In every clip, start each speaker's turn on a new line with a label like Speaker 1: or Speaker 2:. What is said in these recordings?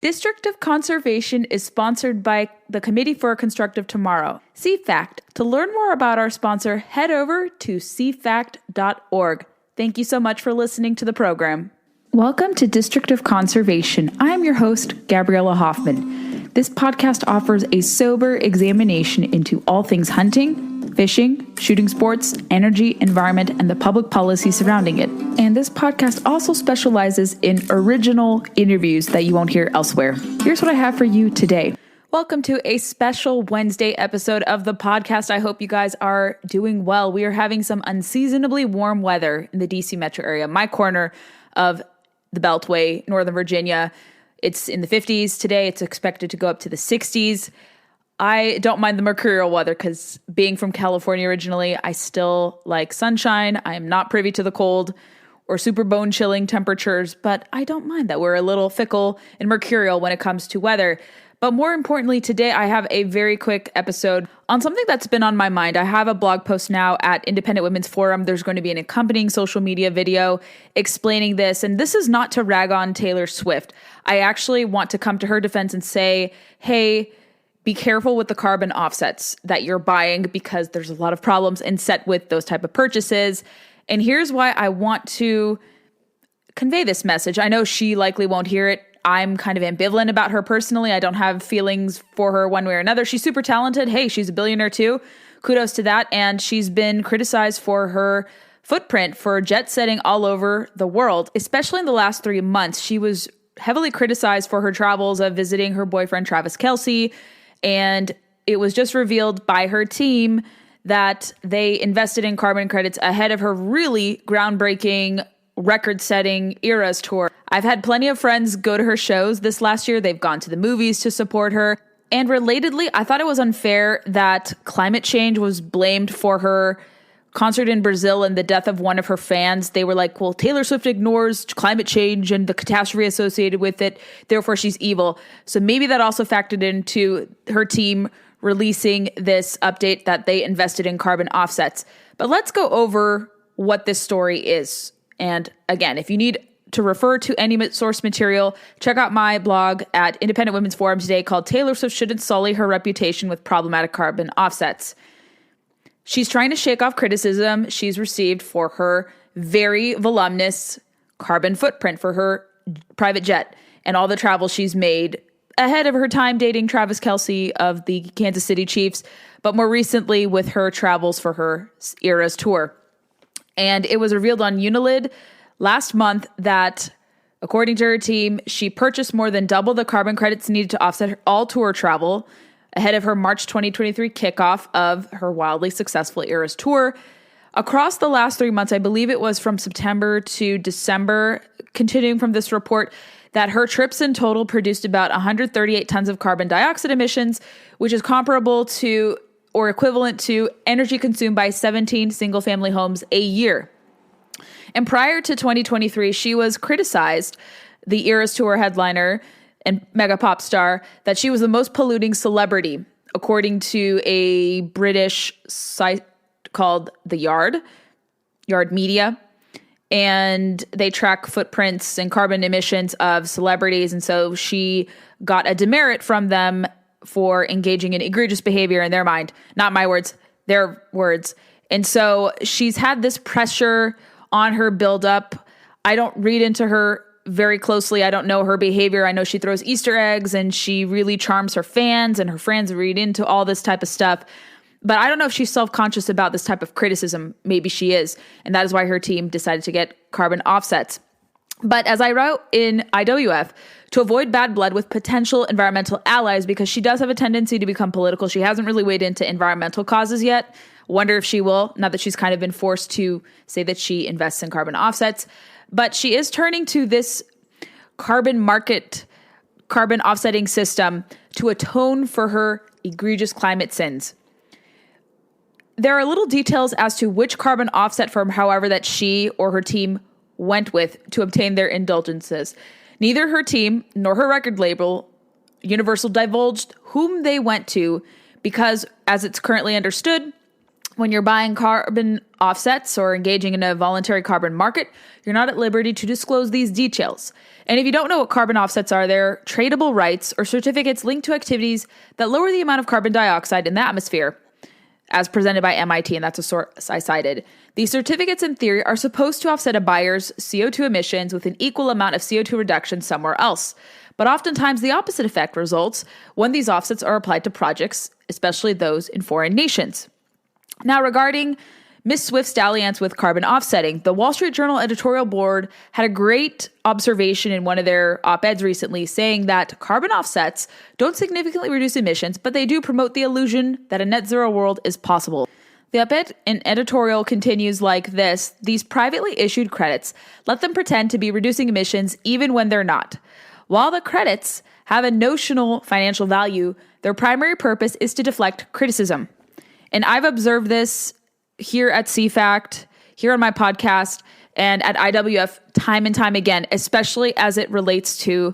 Speaker 1: District of Conservation is sponsored by the Committee for a Constructive Tomorrow, CFACT. To learn more about our sponsor, head over to cfact.org. Thank you so much for listening to the program. Welcome to District of Conservation. I am your host, Gabriella Hoffman. This podcast offers a sober examination into all things hunting, fishing, shooting sports, energy, environment, and the public policy surrounding it. And this podcast also specializes in original interviews that you won't hear elsewhere. Here's what I have for you today. Welcome to a special Wednesday episode of the podcast. I hope you guys are doing well. We are having some unseasonably warm weather in the DC metro area. My corner of the Beltway, Northern Virginia, it's in the 50s. Today, it's expected to go up to the 60s. I don't mind the mercurial weather because being from California originally, I still like sunshine. I am not privy to the cold or super bone chilling temperatures, but I don't mind that we're a little fickle and mercurial when it comes to weather. But more importantly, today I have a very quick episode on something that's been on my mind. I have a blog post now at Independent Women's Forum. There's going to be an accompanying social media video explaining this. And this is not to rag on Taylor Swift. I actually want to come to her defense and say, hey, be careful with the carbon offsets that you're buying because there's a lot of problems inset with those type of purchases. And here's why I want to convey this message. I know she likely won't hear it. I'm kind of ambivalent about her personally. I don't have feelings for her one way or another. She's super talented. Hey, she's a billionaire too. Kudos to that. And she's been criticized for her footprint for jet setting all over the world, especially in the last 3 months. She was heavily criticized for her travels of visiting her boyfriend, Travis Kelce. And it was just revealed by her team that they invested in carbon credits ahead of her really groundbreaking, record-setting Eras tour. I've had plenty of friends go to her shows this last year. They've gone to the movies to support her. And relatedly, I thought it was unfair that climate change was blamed for her concert in Brazil and the death of one of her fans. They were like, well, Taylor Swift ignores climate change and the catastrophe associated with it, therefore she's evil. So maybe that also factored into her team releasing this update that they invested in carbon offsets. But let's go over what this story is. And again, if you need to refer to any source material, check out my blog at Independent Women's Forum today called Taylor Swift Shouldn't Sully Her Reputation with Problematic Carbon Offsets. She's trying to shake off criticism she's received for her very voluminous carbon footprint for her private jet and all the travel she's made ahead of her time dating Travis Kelce of the Kansas City Chiefs, but more recently with her travels for her Eras tour. And it was revealed on Unilid last month that, according to her team, she purchased more than double the carbon credits needed to offset her all tour travel ahead of her March 2023 kickoff of her wildly successful Eras tour. Across the last 3 months, I believe it was from September to December, continuing from this report, that her trips in total produced about 138 tons of carbon dioxide emissions, which is comparable to or equivalent to energy consumed by 17 single-family homes a year. And prior to 2023, she was criticized, the Eras tour headliner and mega pop star, that she was the most polluting celebrity, according to a British site called The Yard Media. And they track footprints and carbon emissions of celebrities. And so she got a demerit from them for engaging in egregious behavior in their mind. Not my words, their words. And so she's had this pressure on her build up. I don't read into her very closely. I don't know her behavior. I know she throws Easter eggs and she really charms her fans and her fans read into all this type of stuff. But I don't know if she's self-conscious about this type of criticism. Maybe she is. And that is why her team decided to get carbon offsets. But as I wrote in IWF, to avoid bad blood with potential environmental allies, because she does have a tendency to become political. She hasn't really weighed into environmental causes yet. Wonder if she will, now that she's kind of been forced to say that she invests in carbon offsets. But she is turning to this carbon market, carbon offsetting system to atone for her egregious climate sins. There are little details as to which carbon offset firm, however, that she or her team went with to obtain their indulgences. Neither her team nor her record label, Universal, divulged whom they went to because, as it's currently understood, When you're buying carbon offsets or engaging in a voluntary carbon market, you're not at liberty to disclose these details. And if you don't know what carbon offsets are, they're tradable rights or certificates linked to activities that lower the amount of carbon dioxide in the atmosphere, as presented by MIT, and that's a source I cited. These certificates, in theory, are supposed to offset a buyer's CO2 emissions with an equal amount of CO2 reduction somewhere else. But oftentimes, the opposite effect results when these offsets are applied to projects, especially those in foreign nations. Now, regarding Ms. Swift's dalliance with carbon offsetting, the Wall Street Journal editorial board had a great observation in one of their op-eds recently, saying that carbon offsets don't significantly reduce emissions, but they do promote the illusion that a net zero world is possible. The op-ed and editorial continues like this: these privately issued credits let them pretend to be reducing emissions even when they're not. While the credits have a notional financial value, their primary purpose is to deflect criticism. And I've observed this here at CFACT, here on my podcast, and at IWF time and time again, especially as it relates to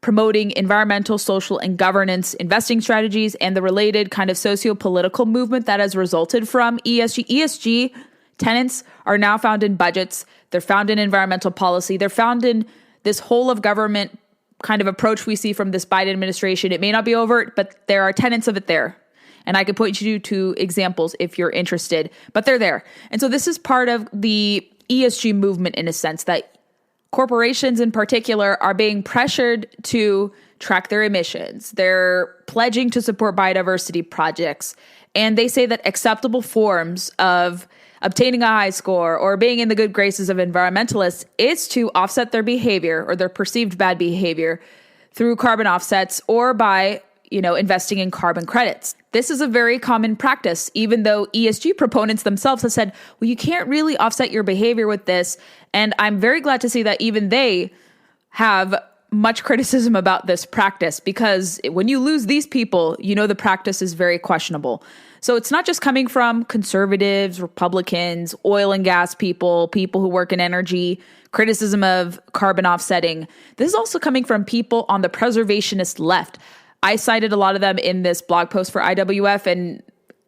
Speaker 1: promoting environmental, social, and governance investing strategies and the related kind of socio-political movement that has resulted from ESG. ESG tenets are now found in budgets. They're found in environmental policy. They're found in this whole of government kind of approach we see from this Biden administration. It may not be overt, but there are tenets of it there. And I could point you to examples if you're interested, but they're there. And so this is part of the ESG movement in a sense, that corporations in particular are being pressured to track their emissions. They're pledging to support biodiversity projects. And they say that acceptable forms of obtaining a high score or being in the good graces of environmentalists is to offset their behavior or their perceived bad behavior through carbon offsets or by investing in carbon credits. This is a very common practice, even though ESG proponents themselves have said, well, you can't really offset your behavior with this. And I'm very glad to see that even they have much criticism about this practice, because when you lose these people, the practice is very questionable. So it's not just coming from conservatives, Republicans, oil and gas people who work in energy, criticism of carbon offsetting. This is also coming from people on the preservationist left. I cited a lot of them in this blog post for IWF, and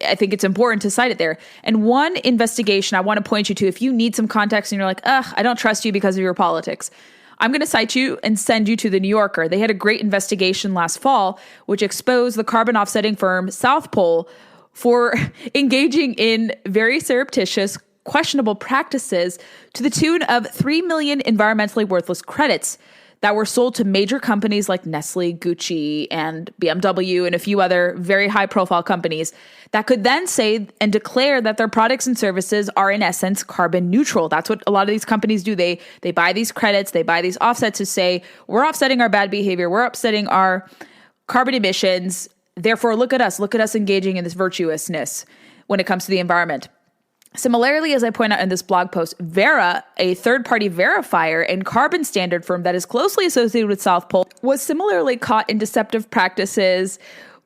Speaker 1: I think it's important to cite it there. And one investigation I want to point you to, if you need some context and you're like, I don't trust you because of your politics, I'm going to cite you and send you to the New Yorker. They had a great investigation last fall, which exposed the carbon offsetting firm South Pole for engaging in very surreptitious, questionable practices to the tune of 3 million environmentally worthless credits that were sold to major companies like Nestle, Gucci, and BMW, and a few other very high-profile companies that could then say and declare that their products and services are, in essence, carbon neutral. That's what a lot of these companies do. They buy these credits, they buy these offsets to say, we're offsetting our bad behavior, we're offsetting our carbon emissions, therefore look at us engaging in this virtuousness when it comes to the environment. Similarly, as I point out in this blog post, Verra, a third-party verifier and carbon standard firm that is closely associated with South Pole, was similarly caught in deceptive practices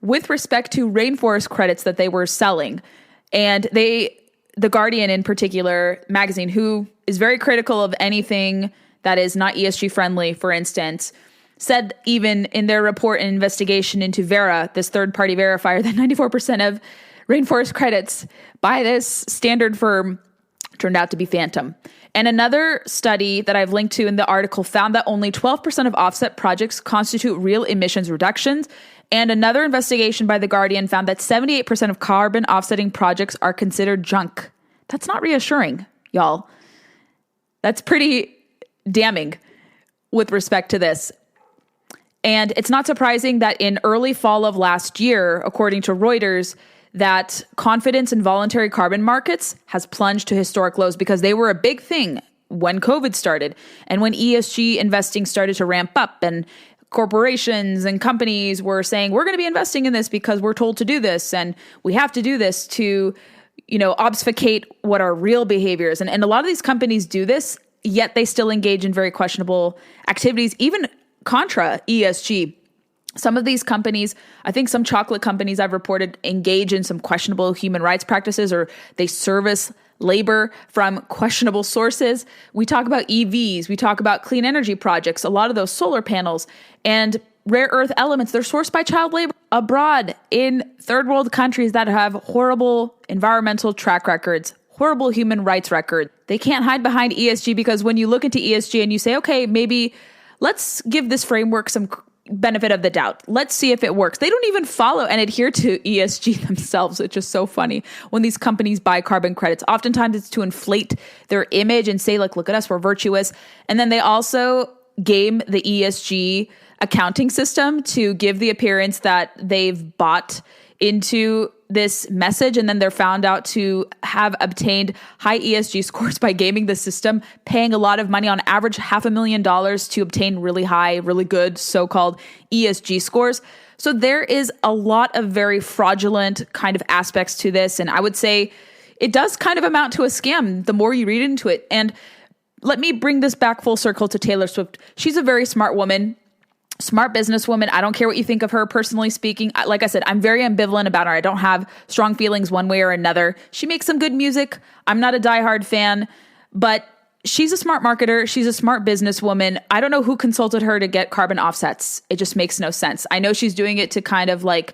Speaker 1: with respect to rainforest credits that they were selling. And The Guardian in particular, magazine, who is very critical of anything that is not ESG friendly, for instance, said even in their report and investigation into Verra, this third-party verifier, that 94% of rainforest credits by this standard firm turned out to be phantom. And another study that I've linked to in the article found that only 12% of offset projects constitute real emissions reductions. And another investigation by The Guardian found that 78% of carbon offsetting projects are considered junk. That's not reassuring, y'all. That's pretty damning with respect to this. And it's not surprising that in early fall of last year, according to Reuters, that confidence in voluntary carbon markets has plunged to historic lows because they were a big thing when COVID started and when ESG investing started to ramp up and corporations and companies were saying, we're going to be investing in this because we're told to do this and we have to do this to, obfuscate what are real behaviors. And a lot of these companies do this, yet they still engage in very questionable activities, even contra ESG. Some of these companies, I think some chocolate companies I've reported, engage in some questionable human rights practices, or they service labor from questionable sources. We talk about EVs, we talk about clean energy projects, a lot of those solar panels, and rare earth elements. They're sourced by child labor abroad in third world countries that have horrible environmental track records, horrible human rights record. They can't hide behind ESG, because when you look into ESG and you say, okay, maybe let's give this framework some benefit of the doubt. Let's see if it works. They don't even follow and adhere to ESG themselves. It's just so funny when these companies buy carbon credits. Oftentimes it's to inflate their image and say, like, look at us, we're virtuous. And then they also game the ESG accounting system to give the appearance that they've bought into this message, and then they're found out to have obtained high ESG scores by gaming the system, paying a lot of money, on average $500,000 to obtain really high, really good so-called ESG scores. So there is a lot of very fraudulent kind of aspects to this, and I would say it does kind of amount to a scam the more you read into it. And let me bring this back full circle to Taylor Swift. She's a very smart woman. Smart businesswoman. I don't care what you think of her, personally speaking. Like I said, I'm very ambivalent about her. I don't have strong feelings one way or another. She makes some good music. I'm not a diehard fan, but she's a smart marketer. She's a smart businesswoman. I don't know who consulted her to get carbon offsets. It just makes no sense. I know she's doing it to kind of like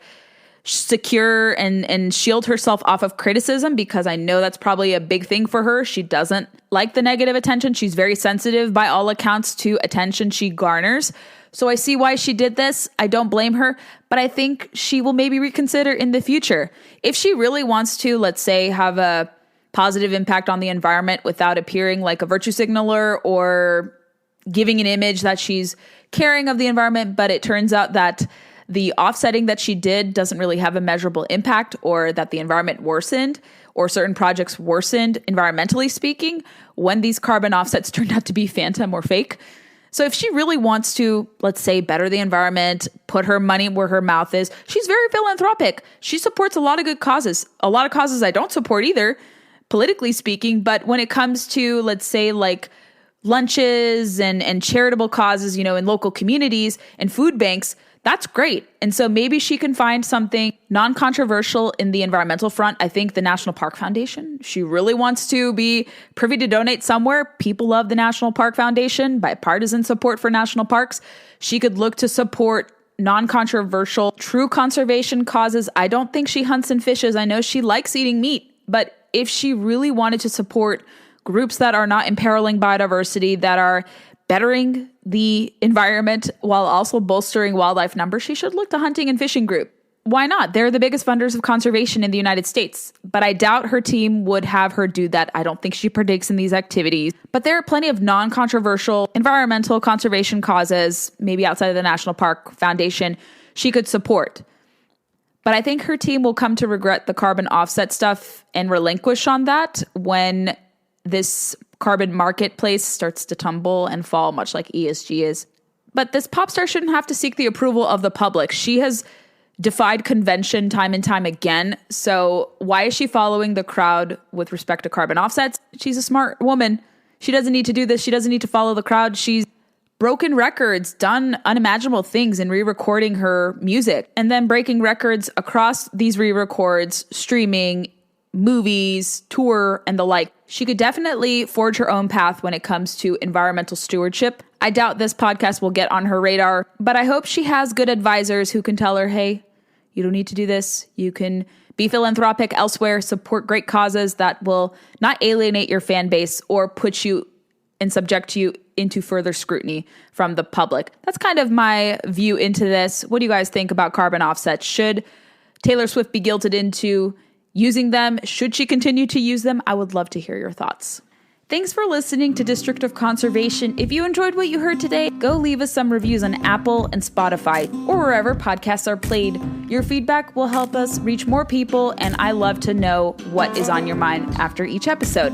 Speaker 1: secure and shield herself off of criticism, because I know that's probably a big thing for her. She doesn't like the negative attention. She's very sensitive by all accounts to attention she garners. So I see why she did this. I don't blame her, but I think she will maybe reconsider in the future. If she really wants to, let's say, have a positive impact on the environment without appearing like a virtue signaler or giving an image that she's caring of the environment, but it turns out that the offsetting that she did doesn't really have a measurable impact, or that the environment worsened, or certain projects worsened environmentally speaking, when these carbon offsets turned out to be phantom or fake. So if she really wants to, let's say, better the environment, put her money where her mouth is, she's very philanthropic. She supports a lot of good causes. A lot of causes I don't support either, politically speaking. But when it comes to, let's say, like lunches and charitable causes, in local communities and food banks, that's great. And so maybe she can find something non-controversial in the environmental front. I think the National Park Foundation, she really wants to be privy to donate somewhere. People love the National Park Foundation, bipartisan support for national parks. She could look to support non-controversial, true conservation causes. I don't think she hunts and fishes. I know she likes eating meat, but if she really wanted to support groups that are not imperiling biodiversity, that are bettering the environment while also bolstering wildlife numbers, she should look to hunting and fishing group. Why not? They're the biggest funders of conservation in the United States, but I doubt her team would have her do that. I don't think she predicts in these activities, but there are plenty of non-controversial environmental conservation causes, maybe outside of the National Park Foundation, she could support. But I think her team will come to regret the carbon offset stuff and relinquish on that when this carbon marketplace starts to tumble and fall, much like ESG is. But this pop star shouldn't have to seek the approval of the public. She has defied convention time and time again. So why is she following the crowd with respect to carbon offsets? She's a smart woman. She doesn't need to do this. She doesn't need to follow the crowd. She's broken records, done unimaginable things in re-recording her music, and then breaking records across these re-records, streaming, movies, tour, and the like. She could definitely forge her own path when it comes to environmental stewardship. I doubt this podcast will get on her radar, but I hope she has good advisors who can tell her, hey, you don't need to do this. You can be philanthropic elsewhere, support great causes that will not alienate your fan base or put you and subject you into further scrutiny from the public. That's kind of my view into this. What do you guys think about carbon offsets? Should Taylor Swift be guilted into using them? Should she continue to use them? I would love to hear your thoughts. Thanks for listening to District of Conservation. If you enjoyed what you heard today, go leave us some reviews on Apple and Spotify or wherever podcasts are played. Your feedback will help us reach more people, and I love to know what is on your mind after each episode.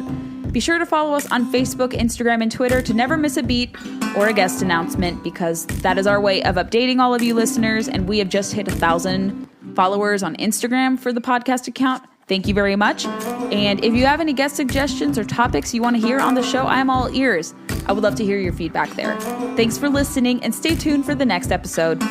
Speaker 1: Be sure to follow us on Facebook, Instagram, and Twitter to never miss a beat or a guest announcement, because that is our way of updating all of you listeners, and we have just hit 1,000 followers on Instagram for the podcast account. Thank you very much. And if you have any guest suggestions or topics you want to hear on the show, I am all ears. I would love to hear your feedback there. Thanks for listening, and stay tuned for the next episode.